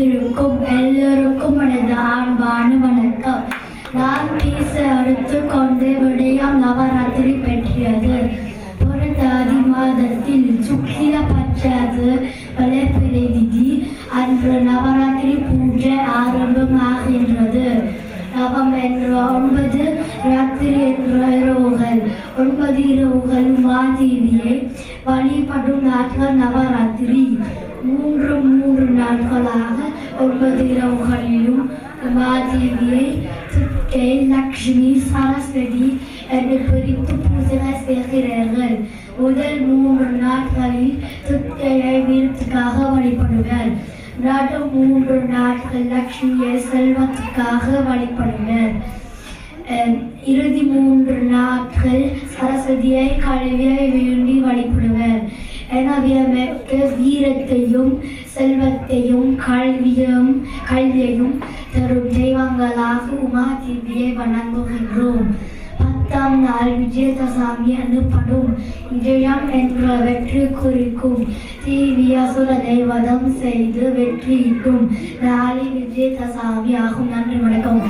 வந்திருக்கும் எல்லோருக்கும் எனது அன்பான வணக்கம். நான் பேச எடுத்துக்கொண்ட விடயம் நவராத்திரி பற்றியது. புரட்டாதி மாதத்தில் சுக்ல பட்சத்து வளர்பிறை திதி அன்று நவராத்திரி பூஜை ஆரம்பமாகின்றது. நவம் என்ற 9 ராத்திரி என்ற இரவுகள் 9 இரவுகள் உமாதேவியை வழிபடும் நாட்கள் நவராத்திரி. 3 நாட்களாக 9 இரவுகளிலும் உமாதேவியை துர்க்கை, லக்ஷ்மி, சரஸ்வதி என்று பிரித்து பூஜை செய்கிறார்கள். முதல் 3 நாட்களில் துர்க்கையை வீரத்துக்காக வழிபடுவர். 3 நாட்கள் லக்ஷ்மியை செல்வத்துக்காக வழிபடுவர். இறுதி 3 நாட்கள் சரஸ்வதியை கல்வியை வேண்டி வழிபடுவர். எனவே வீரத்தையும் செல்வத்தையும் கல்வியையும் தரும் தெய்வங்களாக உமாதேவியை வணங்குகின்றோம். 10ஆம் நாள் விஜயதசாமி எனப்படும். விஜயம் என்ற வெற்றி குறிக்கும். தேவி அசுரனை வதம் செய்து வெற்றியிட்டும் நாளை விஜயதசாமி ஆகும். நன்றி, வணக்கம்.